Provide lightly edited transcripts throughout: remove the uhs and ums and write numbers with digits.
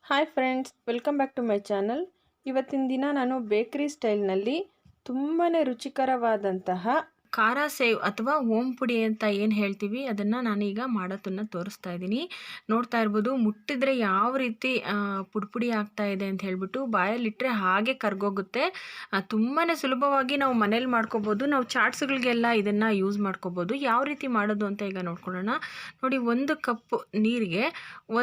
Hi friends, welcome back to my channel. ಇವತ್ತಿನ ದಿನ ನಾನು ಬೇಕರಿ ಸ್ಟೈಲ್ನಲ್ಲಿ ತುಂಬಾ ರುಚಿಕರವಾದಂತಹ ಖಾರ ಸೇವ್ ಅಥವಾ ಓಂ ಪುಡಿ ಅಂತ ಏನು ಹೇಳ್ತೀವಿ ಅದನ್ನು ನಾನೀಗ ಮಾಡೋದನ್ನು ತೋರಿಸ್ತಾ ಇದ್ದೀನಿ. ನೋಡ್ತಾ ಇರ್ಬೋದು, ಮುಟ್ಟಿದ್ರೆ ಯಾವ ರೀತಿ ಪುಡಿ ಆಗ್ತಾ ಇದೆ ಅಂತ ಹೇಳ್ಬಿಟ್ಟು ಬಾಯಲ್ಲಿಟ್ಟರೆ ಹಾಗೆ ಕರ್ಗೋಗುತ್ತೆ. ತುಂಬಾ ಸುಲಭವಾಗಿ ನಾವು ಮನೇಲಿ ಮಾಡ್ಕೋಬೋದು. ನಾವು ಚಾಟ್ಸ್ಗಳಿಗೆಲ್ಲ ಇದನ್ನು ಯೂಸ್ ಮಾಡ್ಕೋಬೋದು. ಯಾವ ರೀತಿ ಮಾಡೋದು ಅಂತ ಈಗ ನೋಡ್ಕೊಳ್ಳೋಣ. ನೋಡಿ, 1 ಕಪ್ ನೀರಿಗೆ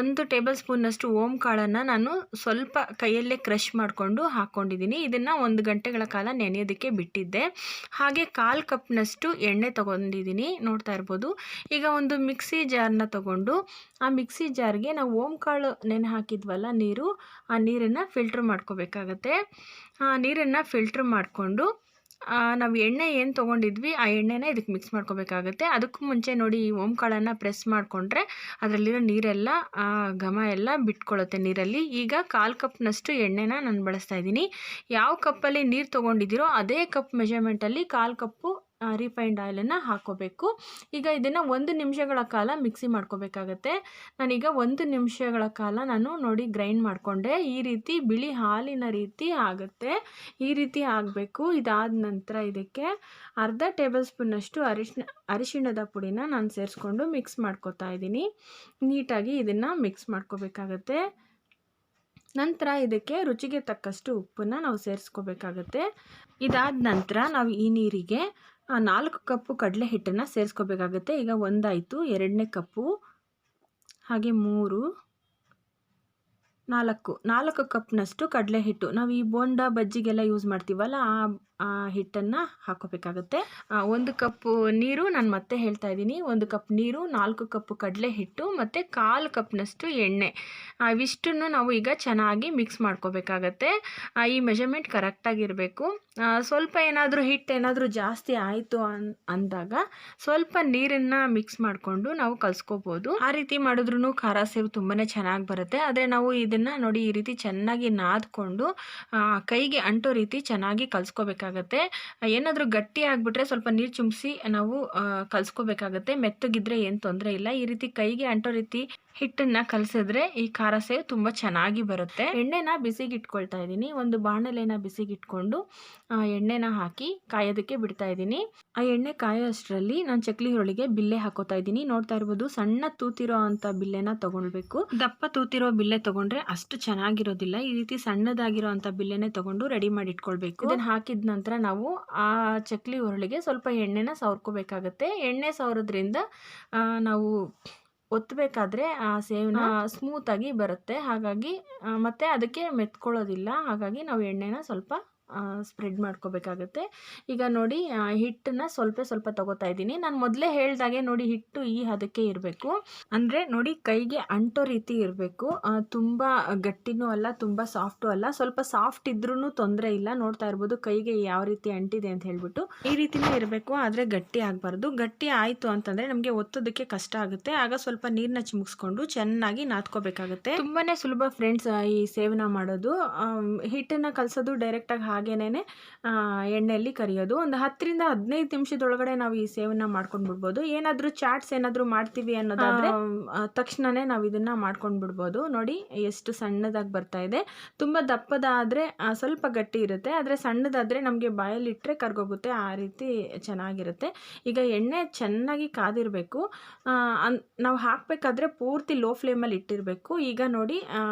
1 ಟೇಬಲ್ ಸ್ಪೂನ್ನಷ್ಟು ಓಂ ಕಾಳನ್ನು ನಾನು ಸ್ವಲ್ಪ ಕೈಯಲ್ಲೇ ಕ್ರಷ್ ಮಾಡಿಕೊಂಡು ಹಾಕ್ಕೊಂಡಿದ್ದೀನಿ. ಇದನ್ನು 1 ಗಂಟೆಗಳ ಕಾಲ ನೆನೆಯೋದಕ್ಕೆ ಬಿಟ್ಟಿದ್ದೆ. ಹಾಗೆ 1/4 ಕಪ್ನಷ್ಟು ಎಣ್ಣೆ ತೊಗೊಂಡಿದ್ದೀನಿ, ನೋಡ್ತಾ ಇರ್ಬೋದು. ಈಗ ಒಂದು ಮಿಕ್ಸಿ ಜಾರ್ನ ತೊಗೊಂಡು ಆ ಮಿಕ್ಸಿ ಜಾರ್ಗೆ ನಾವು ಓಂ ಕಾಳು ನೆನೆ ಹಾಕಿದ್ವಲ್ಲ ನೀರು, ಆ ನೀರನ್ನು ಫಿಲ್ಟ್ರ್ ಮಾಡ್ಕೋಬೇಕಾಗತ್ತೆ. ಆ ನೀರನ್ನು ಫಿಲ್ಟ್ರ್ ಮಾಡಿಕೊಂಡು ನಾವು ಎಣ್ಣೆ ಏನು ತೊಗೊಂಡಿದ್ವಿ ಆ ಎಣ್ಣೆನ ಇದಕ್ಕೆ ಮಿಕ್ಸ್ ಮಾಡ್ಕೋಬೇಕಾಗತ್ತೆ. ಅದಕ್ಕೂ ಮುಂಚೆ ನೋಡಿ, ಈ ಓಂ ಕಾಳನ್ನು ಪ್ರೆಸ್ ಮಾಡಿಕೊಂಡ್ರೆ ಅದರಲ್ಲಿರೋ ನೀರೆಲ್ಲ ಘಮ ಎಲ್ಲ ಬಿಟ್ಕೊಳ್ಳುತ್ತೆ ನೀರಲ್ಲಿ. ಈಗ 1/4 ಕಪ್ನಷ್ಟು ಎಣ್ಣೆನ ನಾನು ಬಳಸ್ತಾ ಇದ್ದೀನಿ. ಯಾವ ಕಪ್ಪಲ್ಲಿ ನೀರು ತೊಗೊಂಡಿದ್ದೀರೋ ಅದೇ ಕಪ್ ಮೆಜರ್ಮೆಂಟಲ್ಲಿ 1/4 ಕಪ್ಪು ರಿಫೈನ್ಡ್ ಆಯಿಲನ್ನು ಹಾಕ್ಕೋಬೇಕು. ಈಗ ಇದನ್ನು 1 ನಿಮಿಷಗಳ ಕಾಲ ಮಿಕ್ಸಿ ಮಾಡ್ಕೋಬೇಕಾಗತ್ತೆ. ನಾನೀಗ 1 ನಿಮಿಷಗಳ ಕಾಲ ನೋಡಿ ಗ್ರೈಂಡ್ ಮಾಡಿಕೊಂಡೆ. ಈ ರೀತಿ ಬಿಳಿ ಹಾಲಿನ ರೀತಿ ಆಗುತ್ತೆ. ಈ ರೀತಿ ಆಗಬೇಕು. ಇದಾದ ನಂತರ ಇದಕ್ಕೆ ಅರ್ಧ ಟೇಬಲ್ ಸ್ಪೂನ್ನಷ್ಟು ಅರಿಶಿಣದ ಪುಡಿನ ನಾನು ಸೇರಿಸ್ಕೊಂಡು ಮಿಕ್ಸ್ ಮಾಡ್ಕೋತಾ ಇದ್ದೀನಿ. ನೀಟಾಗಿ ಇದನ್ನು ಮಿಕ್ಸ್ ಮಾಡ್ಕೋಬೇಕಾಗತ್ತೆ. ನಂತರ ಇದಕ್ಕೆ ರುಚಿಗೆ ತಕ್ಕಷ್ಟು ಉಪ್ಪನ್ನು ನಾವು ಸೇರಿಸ್ಕೋಬೇಕಾಗತ್ತೆ. ಇದಾದ ನಂತರ ನಾವು ಈ ನೀರಿಗೆ 4 ಕಪ್ಪು ಕಡಲೆ ಹಿಟ್ಟನ್ನು ಸೇರಿಸ್ಕೋಬೇಕಾಗತ್ತೆ. ಈಗ 1 ಆಯಿತು, 2ನೇ ಕಪ್ಪು, ಹಾಗೆ 3, 4 ಕಪ್ನಷ್ಟು ಕಡಲೆ ಹಿಟ್ಟು. ನಾವು ಈ ಬೋಂಡ ಬಜ್ಜಿಗೆಲ್ಲ ಯೂಸ್ ಮಾಡ್ತೀವಲ್ಲ ಆ ಹಿಟ್ಟನ್ನು ಹಾಕೋಬೇಕಾಗತ್ತೆ. 1 ಕಪ್ಪು ನೀರು, ನಾನು ಮತ್ತೆ ಹೇಳ್ತಾ ಇದ್ದೀನಿ, 1 ಕಪ್ ನೀರು, 4 ಕಪ್ಪು ಕಡಲೆ ಹಿಟ್ಟು ಮತ್ತು 1/4 ಕಪ್ನಷ್ಟು ಎಣ್ಣೆ. ಇವಿಷ್ಟನ್ನು ನಾವು ಈಗ ಚೆನ್ನಾಗಿ ಮಿಕ್ಸ್ ಮಾಡ್ಕೋಬೇಕಾಗತ್ತೆ. ಈ ಮೆಜರ್ಮೆಂಟ್ ಕರೆಕ್ಟಾಗಿರಬೇಕು. ಸ್ವಲ್ಪ ಏನಾದರೂ ಹಿಟ್ಟು ಜಾಸ್ತಿ ಆಯಿತು ಅಂದಾಗ ಸ್ವಲ್ಪ ನೀರನ್ನು ಮಿಕ್ಸ್ ಮಾಡಿಕೊಂಡು ನಾವು ಕಲಿಸ್ಕೋಬೋದು. ಆ ರೀತಿ ಮಾಡಿದ್ರೂ ಖಾರ ಸೇವ್ ತುಂಬಾ ಚೆನ್ನಾಗಿ ಬರುತ್ತೆ. ಆದರೆ ನಾವು ಇದನ್ನು ನೋಡಿ ಈ ರೀತಿ ಚೆನ್ನಾಗಿ ನಾದ್ಕೊಂಡು ಕೈಗೆ ಅಂಟೋ ರೀತಿ ಚೆನ್ನಾಗಿ ಕಲಿಸ್ಕೋಬೇಕಾಗತ್ತೆ. ಏನಾದರೂ ಗಟ್ಟಿ ಆಗಿಬಿಟ್ರೆ ಸ್ವಲ್ಪ ನೀರು ಚುಮ್ಸಿ ನಾವು ಕಲಿಸ್ಕೋಬೇಕಾಗತ್ತೆ. ಮೆತ್ತಗಿದ್ರೆ ಏನು ತೊಂದರೆ ಇಲ್ಲ. ಈ ರೀತಿ ಕೈಗೆ ಅಂಟೋ ರೀತಿ ಹಿಟ್ಟನ್ನು ಕಲಸಿದ್ರೆ ಈ ಖಾರ ಸೇವ್ ತುಂಬ ಚೆನ್ನಾಗಿ ಬರುತ್ತೆ. ಎಣ್ಣೆನ ಬಿಸಿಗೆ ಇಟ್ಕೊಳ್ತಾ ಇದ್ದೀನಿ. ಒಂದು ಬಾಣಲೆನ ಬಿಸಿಗೆ ಇಟ್ಕೊಂಡು ಎಣ್ಣೆನ ಹಾಕಿ ಕಾಯೋದಕ್ಕೆ ಬಿಡ್ತಾ ಇದ್ದೀನಿ. ಆ ಎಣ್ಣೆ ಕಾಯೋ ಅಷ್ಟರಲ್ಲಿ ನಾನು ಚಕ್ಲಿ ಹೋಳಿಗೆ ಬಿಲ್ಲೆ ಹಾಕೋತಾ ಇದ್ದೀನಿ. ನೋಡ್ತಾ ಇರ್ಬೋದು, ಸಣ್ಣ ತೂತಿರೋ ಅಂಥ ಬಿಲ್ಲೆನ ತೊಗೊಳ್ಬೇಕು. ದಪ್ಪ ತೂತಿರೋ ಬಿಲ್ಲೆ ತೊಗೊಂಡ್ರೆ ಅಷ್ಟು ಚೆನ್ನಾಗಿರೋದಿಲ್ಲ. ಈ ರೀತಿ ಸಣ್ಣದಾಗಿರೋ ಅಂಥ ಬಿಲ್ಲೆನೆ ತೊಗೊಂಡು ರೆಡಿ ಮಾಡಿ ಇಟ್ಕೊಳ್ಬೇಕು. ಇದನ್ನು ಹಾಕಿದ ನಂತರ ನಾವು ಆ ಚಕ್ಲಿ ಹೋಳಿಗೆ ಸ್ವಲ್ಪ ಎಣ್ಣೆನ ಸವರ್ಕೋಬೇಕಾಗತ್ತೆ. ಎಣ್ಣೆ ಸವರೋದ್ರಿಂದ ನಾವು ಒತ್ತಬೇಕಾದ್ರೆ ಆ ಸೇವ್ನ ಸ್ಮೂತಾಗಿ ಬರುತ್ತೆ. ಹಾಗಾಗಿ ಮತ್ತು ಅದಕ್ಕೆ ಮೆತ್ಕೊಳ್ಳೋದಿಲ್ಲ. ಹಾಗಾಗಿ ನಾವು ಎಣ್ಣೆನ ಸ್ವಲ್ಪ ಸ್ಪ್ರೆಡ್ ಮಾಡ್ಕೋಬೇಕಾಗತ್ತೆ. ಈಗ ನೋಡಿ, ಹಿಟ್ಟನ್ನು ಸ್ವಲ್ಪ ತೊಗೋತಾ ಇದ್ದೀನಿ. ನಾನು ಮೊದಲೇ ಹೇಳ್ದಾಗೆ ನೋಡಿ, ಹಿಟ್ಟು ಈ ಹದಕ್ಕೆ ಇರಬೇಕು. ಅಂದರೆ ನೋಡಿ, ಕೈಗೆ ಅಂಟೋ ರೀತಿ ಇರಬೇಕು. ತುಂಬ ಗಟ್ಟಿನೂ ಅಲ್ಲ, ತುಂಬ ಸಾಫ್ಟು ಅಲ್ಲ. ಸ್ವಲ್ಪ ಸಾಫ್ಟ್ ಇದ್ರೂ ತೊಂದರೆ ಇಲ್ಲ. ನೋಡ್ತಾ ಇರ್ಬೋದು ಕೈಗೆ ಯಾವ ರೀತಿ ಅಂಟಿದೆ ಅಂತ ಹೇಳ್ಬಿಟ್ಟು. ಈ ರೀತಿನೇ ಇರಬೇಕು, ಆದರೆ ಗಟ್ಟಿ ಆಗಬಾರ್ದು. ಗಟ್ಟಿ ಆಯಿತು ಅಂತಂದರೆ ನಮಗೆ ಒತ್ತೋದಕ್ಕೆ ಕಷ್ಟ ಆಗುತ್ತೆ. ಆಗ ಸ್ವಲ್ಪ ನೀರನ್ನ ಚಿಮುಕ್ಸ್ಕೊಂಡು ಚೆನ್ನಾಗಿ ನಾದ್ಕೋಬೇಕಾಗುತ್ತೆ. ತುಂಬಾ ಸುಲಭ ಫ್ರೆಂಡ್ಸ್ ಈ ಸೇವನ ಮಾಡೋದು. ಹಿಟ್ಟನ್ನು ಕಲಸೋದು ಡೈರೆಕ್ಟಾಗಿ ಹಾಗೇನೆ ಎಣ್ಣೆಯಲ್ಲಿ ಕರಿಯೋದು. ಒಂದು 10ರಿಂದ 15 ನಿಮಿಷದೊಳಗಡೆ ನಾವು ಈ ಸೇವನ್ನ ಮಾಡ್ಕೊಂಡು ಬಿಡ್ಬೋದು. ಏನಾದರೂ ಚಾಟ್ಸ್ ಏನಾದರೂ ಮಾಡ್ತೀವಿ ಅನ್ನೋದಾದರೆ ತಕ್ಷಣವೇ ನಾವು ಇದನ್ನು ಮಾಡ್ಕೊಂಡು ಬಿಡ್ಬೋದು. ನೋಡಿ ಎಷ್ಟು ಸಣ್ಣದಾಗಿ ಬರ್ತಾ ಇದೆ. ತುಂಬ ದಪ್ಪದಾದರೆ ಸ್ವಲ್ಪ ಗಟ್ಟಿ ಇರುತ್ತೆ, ಆದರೆ ಸಣ್ಣದಾದರೆ ನಮಗೆ ಬಾಯಲ್ಲಿಟ್ಟರೆ ಕರ್ಗೋಗುತ್ತೆ. ಆ ರೀತಿ ಚೆನ್ನಾಗಿರುತ್ತೆ. ಈಗ ಎಣ್ಣೆ ಚೆನ್ನಾಗಿ ಕಾದಿರಬೇಕು. ನಾವು ಹಾಕಬೇಕಾದ್ರೆ ಪೂರ್ತಿ ಲೋ ಫ್ಲೇಮಲ್ಲಿ ಇಟ್ಟಿರಬೇಕು. ಈಗ ನೋಡಿ,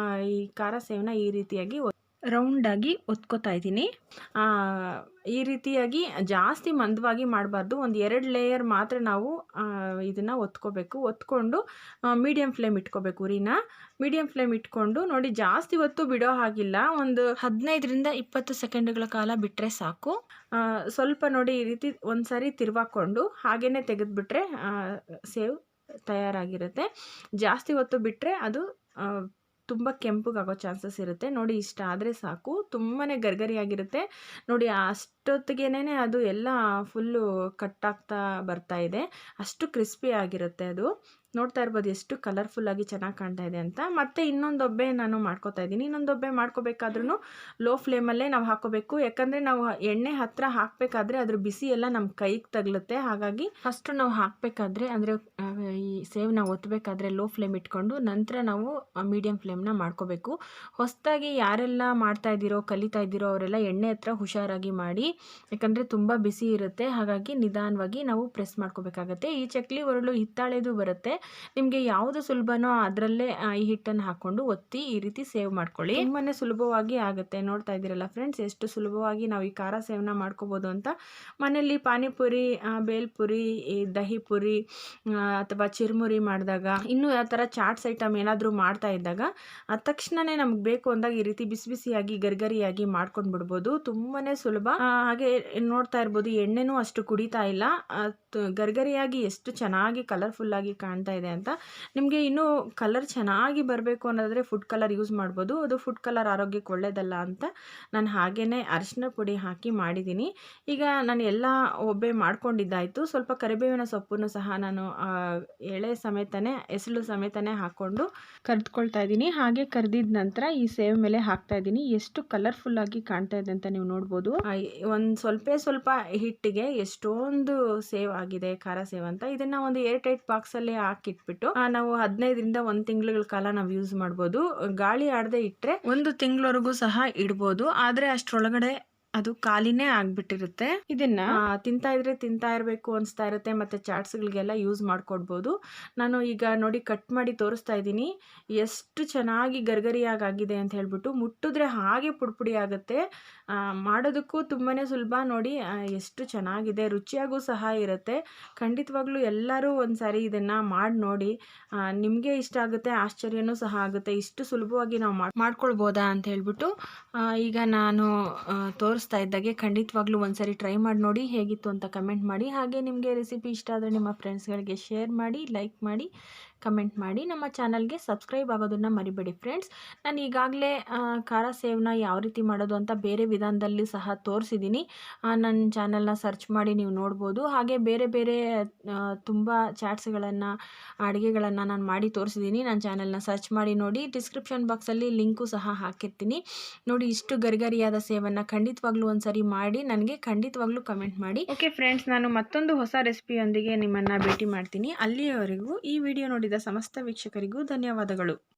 ಈ ಖಾರ ಸೇವನ ಈ ರೀತಿಯಾಗಿ ರೌಂಡಾಗಿ ಒತ್ಕೋತಾ ಇದ್ದೀನಿ. ಈ ರೀತಿಯಾಗಿ ಜಾಸ್ತಿ ಮಂದವಾಗಿ ಮಾಡಬಾರ್ದು. ಒಂದು 2 ಲೇಯರ್ ಮಾತ್ರ ನಾವು ಇದನ್ನು ಒತ್ಕೋಬೇಕು. ಒತ್ಕೊಂಡು ಮೀಡಿಯಮ್ ಫ್ಲೇಮ್ ಇಟ್ಕೋಬೇಕು. ಉರಿನ ಮೀಡಿಯಮ್ ಫ್ಲೇಮ್ ಇಟ್ಕೊಂಡು ನೋಡಿ, ಜಾಸ್ತಿ ಹೊತ್ತು ಬಿಡೋ ಹಾಗಿಲ್ಲ. ಒಂದು 15ರಿಂದ 20 ಸೆಕೆಂಡ್ಗಳ ಕಾಲ ಬಿಟ್ಟರೆ ಸಾಕು. ಸ್ವಲ್ಪ ನೋಡಿ ಈ ರೀತಿ ಒಂದು ಸಾರಿ ತಿರ್ವಾಕೊಂಡು ಹಾಗೇ ತೆಗೆದುಬಿಟ್ರೆ ಸೇವ್ ತಯಾರಾಗಿರುತ್ತೆ. ಜಾಸ್ತಿ ಹೊತ್ತು ಬಿಟ್ಟರೆ ಅದು ತುಂಬ ಕೆಂಪಗಾಗೋ ಚಾನ್ಸಸ್ ಇರುತ್ತೆ. ನೋಡಿ, ಇಷ್ಟ ಆದರೆ ಸಾಕು. ತುಂಬಾ ಗರಿಗರಿಯಾಗಿರುತ್ತೆ. ನೋಡಿ, ಅಷ್ಟೊತ್ತಿಗೇನೆ ಅದು ಎಲ್ಲ ಫುಲ್ಲು ಕಟ್ಟಾಗ್ತಾ ಬರ್ತಾ ಇದೆ. ಅಷ್ಟು ಕ್ರಿಸ್ಪಿ ಆಗಿರುತ್ತೆ ಅದು. ನೋಡ್ತಾ ಇರ್ಬೋದು ಎಷ್ಟು ಕಲರ್ಫುಲ್ಲಾಗಿ ಚೆನ್ನಾಗಿ ಕಾಣ್ತಾ ಇದೆ ಅಂತ. ಮತ್ತು ಇನ್ನೊಂದೊಬ್ಬೆ ನಾನು ಮಾಡ್ಕೋತಾ ಇದ್ದೀನಿ. ಇನ್ನೊಂದೊಬ್ಬೆ ಮಾಡ್ಕೋಬೇಕಾದ್ರೂ ಲೋ ಫ್ಲೇಮಲ್ಲೇ ನಾವು ಹಾಕೋಬೇಕು. ಯಾಕಂದರೆ ನಾವು ಎಣ್ಣೆ ಹತ್ತಿರ ಹಾಕಬೇಕಾದ್ರೆ ಅದ್ರ ಬಿಸಿ ಎಲ್ಲ ನಮ್ಮ ಕೈಗೆ ತಗಲುತ್ತೆ. ಹಾಗಾಗಿ ಫಸ್ಟು ನಾವು ಹಾಕಬೇಕಾದ್ರೆ ಅಂದರೆ ಈ ಸೇವನ್ನ ಒತ್ತಬೇಕಾದ್ರೆ ಲೋ ಫ್ಲೇಮ್ ಇಟ್ಕೊಂಡು ನಂತರ ನಾವು ಮೀಡಿಯಮ್ ಫ್ಲೇಮ್ನ ಮಾಡ್ಕೋಬೇಕು. ಹೊಸದಾಗಿ ಯಾರೆಲ್ಲ ಮಾಡ್ತಾ ಇದ್ದೀರೋ ಕಲಿತಾ ಇದ್ದೀರೋ ಅವರೆಲ್ಲ ಎಣ್ಣೆ ಹತ್ರ ಹುಷಾರಾಗಿ ಮಾಡಿ. ಯಾಕಂದರೆ ತುಂಬ ಬಿಸಿ ಇರುತ್ತೆ. ಹಾಗಾಗಿ ನಿಧಾನವಾಗಿ ನಾವು ಪ್ರೆಸ್ ಮಾಡ್ಕೋಬೇಕಾಗತ್ತೆ. ಈ ಚಕ್ಲಿ ಒರಳು ಹಿತ್ತಾಳೆದು ಬರುತ್ತೆ. ನಿಮಗೆ ಯಾವುದು ಸುಲಭನೋ ಅದರಲ್ಲೇ ಈ ಹಿಟ್ಟನ್ನು ಹಾಕ್ಕೊಂಡು ಒತ್ತಿ ಈ ರೀತಿ ಸೇವ್ ಮಾಡ್ಕೊಳ್ಳಿ. ತುಂಬಾ ಸುಲಭವಾಗಿ ಆಗುತ್ತೆ. ನೋಡ್ತಾ ಇದ್ದೀರಲ್ಲ ಫ್ರೆಂಡ್ಸ್, ಎಷ್ಟು ಸುಲಭವಾಗಿ ನಾವು ಈ ಖಾರ ಸೇವನ್ನ ಮಾಡ್ಕೋಬೋದು ಅಂತ. ಮನೆಯಲ್ಲಿ ಪಾನಿಪುರಿ, ಬೇಲ್ಪುರಿ, ಈ ದಹಿ ಪುರಿ ಅಥವಾ ಚಿರುಮುರಿ ಮಾಡಿದಾಗ, ಇನ್ನೂ ಆ ಥರ ಚಾಟ್ಸ್ ಐಟಮ್ ಏನಾದರೂ ಮಾಡ್ತಾ ಇದ್ದಾಗ ತಕ್ಷಣವೇ ನಮ್ಗೆ ಬೇಕು ಅಂದಾಗ ಈ ರೀತಿ ಬಿಸಿ ಬಿಸಿಯಾಗಿ ಗರಿಗರಿಯಾಗಿ ಮಾಡ್ಕೊಂಡು ಬಿಡ್ಬೋದು. ತುಂಬಾ ಸುಲಭ. ಹಾಗೆ ನೋಡ್ತಾ ಇರ್ಬೋದು ಎಣ್ಣೆನೂ ಅಷ್ಟು ಕುಡಿತಾ ಇಲ್ಲ. ಗರಿಗರಿಯಾಗಿ ಎಷ್ಟು ಚೆನ್ನಾಗಿ ಕಲರ್ಫುಲ್ಲಾಗಿ ಕಾಣ್ತಾ ಇದೆ ಅಂತ. ನಿಮಗೆ ಇನ್ನೂ ಕಲರ್ ಚೆನ್ನಾಗಿ ಬರಬೇಕು ಅನ್ನೋದಾದರೆ ಫುಡ್ ಕಲರ್ ಯೂಸ್ ಮಾಡ್ಬೋದು. ಅದು ಫುಡ್ ಕಲರ್ ಆರೋಗ್ಯಕ್ಕೆ ಒಳ್ಳೆಯದಲ್ಲ ಅಂತ ನಾನು ಹಾಗೇ ಅರಿಶಿನ ಪುಡಿ ಹಾಕಿ ಮಾಡಿದ್ದೀನಿ. ಈಗ ನಾನು ಎಲ್ಲ ಒಬ್ಬೆ ಮಾಡ್ಕೊಂಡಿದ್ದಾಯಿತು. ಸ್ವಲ್ಪ ಕರಿಬೇವಿನ ಸೊಪ್ಪನ್ನು ಸಹ ನಾನು ಎಳೆ ಸಮೇತನೇ ಎಸಳು ಸಮೇತನೇ ಹಾಕ್ಕೊಂಡು ಕರೆದುಕೊಳ್ತಾ ಇದ್ದೀನಿ. ಹಾಗೆ ಕರೆದಿದ ನಂತರ ಈ ಸೇವ್ ಮೇಲೆ ಹಾಕ್ತಾ ಇದ್ದೀನಿ. ಎಷ್ಟು ಕಲರ್ಫುಲ್ಲಾಗಿ ಕಾಣ್ತಾ ಇದೆ ಅಂತ ನೀವು ನೋಡ್ಬೋದು. ಒಂದು ಸ್ವಲ್ಪ ಹಿಟ್ಟಿಗೆ ಎಷ್ಟೊಂದು ಸೇವ್ ಆಗಿದೆ ಖಾರ ಸೇವ್ ಅಂತ. ಇದನ್ನು ಒಂದು ಏರ್ ಟೈಟ್ ಬಾಕ್ಸಲ್ಲಿ ಹಾಕಿಟ್ಬಿಟ್ಟು ನಾವು 15ರಿಂದ 1 ತಿಂಗಳ ಕಾಲ ನಾವು ಯೂಸ್ ಮಾಡ್ಬೋದು. ಗಾಳಿ ಆಡದೆ ಇಟ್ಟರೆ 1 ತಿಂಗಳವರೆಗೂ ಸಹ ಇಡ್ಬೋದು. ಆದರೆ ಅಷ್ಟರೊಳಗಡೆ ಅದು ಖಾಲಿನೇ ಆಗಿಬಿಟ್ಟಿರುತ್ತೆ. ಇದನ್ನ ತಿಂತಾ ಇರಬೇಕು ಅನಿಸ್ತಾ ಇರುತ್ತೆ. ಮತ್ತು ಚಾಟ್ಸ್ಗಳಿಗೆಲ್ಲ ಯೂಸ್ ಮಾಡ್ಕೊಡ್ಬೋದು. ನಾನು ಈಗ ನೋಡಿ ಕಟ್ ಮಾಡಿ ತೋರಿಸ್ತಾ ಇದ್ದೀನಿ. ಎಷ್ಟು ಚೆನ್ನಾಗಿ ಗರ್ಗರಿಯಾಗಿದೆ ಅಂತ ಹೇಳ್ಬಿಟ್ಟು. ಮುಟ್ಟಿದ್ರೆ ಹಾಗೆ ಪುಡಿ ಆಗುತ್ತೆ. ಮಾಡೋದಕ್ಕೂ ತುಂಬಾ ಸುಲಭ. ನೋಡಿ ಎಷ್ಟು ಚೆನ್ನಾಗಿದೆ, ರುಚಿಯಾಗೂ ಸಹ ಇರುತ್ತೆ. ಖಂಡಿತವಾಗ್ಲೂ ಎಲ್ಲರೂ ಒಂದು ಸಾರಿ ಇದನ್ನು ಮಾಡಿ ನೋಡಿ. ನಿಮಗೆ ಇಷ್ಟ ಆಗುತ್ತೆ, ಆಶ್ಚರ್ಯನೂ ಸಹ ಆಗುತ್ತೆ. ಇಷ್ಟು ಸುಲಭವಾಗಿ ನಾವು ಮಾಡ್ಕೊಳ್ಬೋದಾ ಅಂತ ಹೇಳ್ಬಿಟ್ಟು. ಈಗ ನಾನು ತೋರಿಸ್ತಾ ಇದ್ದಾಗೆ ಖಂಡಿತವಾಗ್ಲೂ ಒಂದ್ಸರಿ ಟ್ರೈ ಮಾಡಿ ನೋಡಿ, ಹೇಗಿತ್ತು ಅಂತ ಕಮೆಂಟ್ ಮಾಡಿ. ಹಾಗೆ ನಿಮಗೆ ರೆಸಿಪಿ ಇಷ್ಟ ಆದರೆ ನಿಮ್ಮ ಫ್ರೆಂಡ್ಸ್ಗಳಿಗೆ ಶೇರ್ ಮಾಡಿ, ಲೈಕ್ ಮಾಡಿ, ಕಮೆಂಟ್ ಮಾಡಿ. ನಮ್ಮ ಚಾನಲ್ಗೆ ಸಬ್ಸ್ಕ್ರೈಬ್ ಆಗೋದನ್ನು ಮರಿಬೇಡಿ ಫ್ರೆಂಡ್ಸ್. ನಾನು ಈಗಾಗಲೇ ಖಾರ ಸೇವನ್ನ ಯಾವ ರೀತಿ ಮಾಡೋದು ಅಂತ ಬೇರೆ ವಿಧಾನದಲ್ಲಿ ಸಹ ತೋರಿಸಿದ್ದೀನಿ. ನನ್ನ ಚಾನಲ್ನ ಸರ್ಚ್ ಮಾಡಿ ನೀವು ನೋಡ್ಬೋದು. ಹಾಗೆ ಬೇರೆ ತುಂಬ ಚಾಟ್ಸ್ಗಳನ್ನು, ಅಡುಗೆಗಳನ್ನು ನಾನು ಮಾಡಿ ತೋರಿಸಿದ್ದೀನಿ. ನನ್ನ ಚಾನಲ್ನ ಸರ್ಚ್ ಮಾಡಿ ನೋಡಿ. ಡಿಸ್ಕ್ರಿಪ್ಷನ್ ಬಾಕ್ಸಲ್ಲಿ ಲಿಂಕು ಸಹ ಹಾಕಿರ್ತೀನಿ ನೋಡಿ. ಇಷ್ಟು ಗರಿಗರಿಯಾದ ಸೇವನ್ನು ಖಂಡಿತವಾಗ್ಲೂ ಒಂದ್ಸರಿ ಮಾಡಿ ನನಗೆ ಖಂಡಿತವಾಗ್ಲೂ ಕಮೆಂಟ್ ಮಾಡಿ. ಓಕೆ ಫ್ರೆಂಡ್ಸ್, ನಾನು ಮತ್ತೊಂದು ಹೊಸ ರೆಸಿಪಿಯೊಂದಿಗೆ ನಿಮ್ಮನ್ನು ಭೇಟಿ ಮಾಡ್ತೀನಿ. ಅಲ್ಲಿಯವರೆಗೂ ಈ ವಿಡಿಯೋ ನೋಡಿದ ಸಮಸ್ತ ವೀಕ್ಷಕರಿಗೂ ಧನ್ಯವಾದಗಳು.